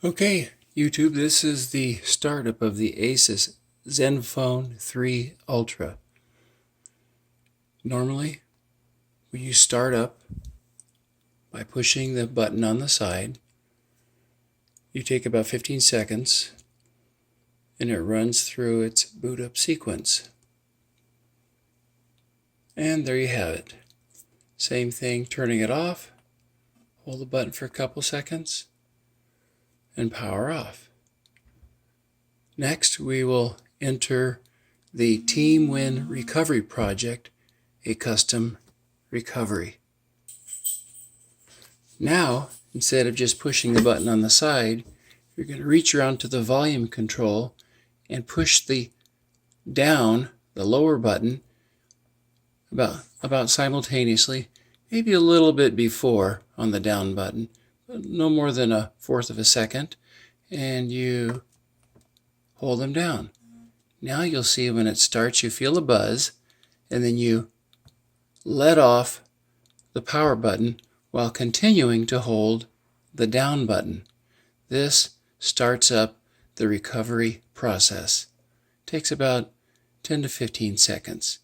Okay, YouTube, this is the startup of the Asus Zenfone 3 Ultra. Normally, you start up by pushing the button on the side. You take about 15 seconds and it runs through its boot up sequence. And there you have it. Same thing, turning it off. Hold the button for a couple seconds and power off. Next, we will enter the TeamWin Recovery Project, a custom recovery. Now, instead of just pushing the button on the side, you're going to reach around to the volume control and push the lower button, about simultaneously, maybe a little bit before on the down button, but no more than 1/4 of a second, and you hold them down. Now you'll see when it starts, you feel a buzz, and then you let off the power button while continuing to hold the down button. This starts up the recovery process. It takes about 10 to 15 seconds.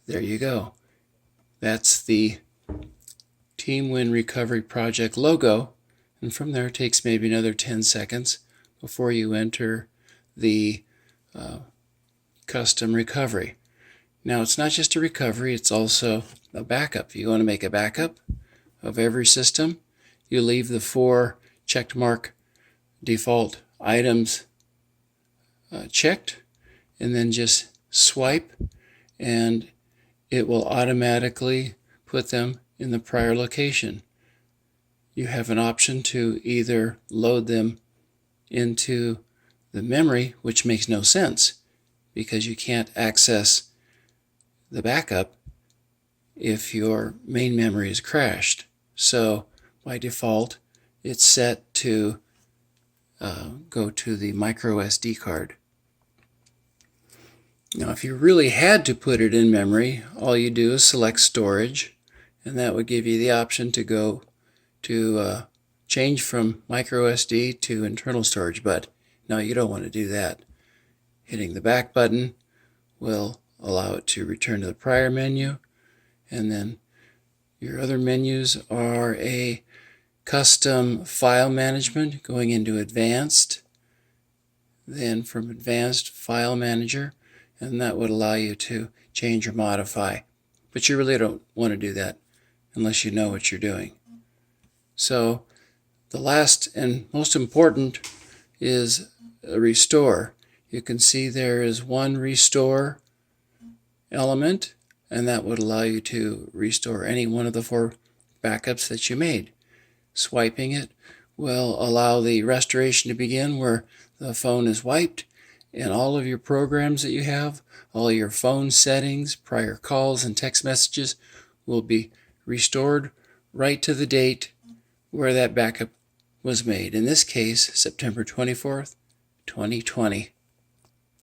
There you go. That's the TeamWin Recovery Project logo, and from there it takes maybe another 10 seconds before you enter the custom recovery. Now, it's not just a recovery, it's also a backup. If you want to make a backup of every system, you leave the 4 checked mark default items checked, and then just swipe, and it will automatically put them in the prior location. You have an option to either load them into the memory, which makes no sense because you can't access the backup if your main memory is crashed. So by default, it's set to go to the micro SD card. Now, if you really had to put it in memory, all you do is select storage, and that would give you the option to go to change from micro SD to internal storage, but no, you don't want to do that. Hitting the back button will allow it to return to the prior menu, and then your other menus are a custom file management going into advanced, then from advanced file manager, and that would allow you to change or modify, but you really don't want to do that unless you know what you're doing. So the last and most important is a restore. You can see there is one restore element, and that would allow you to restore any one of the 4 backups that you made. Swiping it will allow the restoration to begin where the phone is wiped, and all of your programs that you have, all your phone settings, prior calls, and text messages will be restored right to the date where that backup was made. In this case, September 24th, 2020.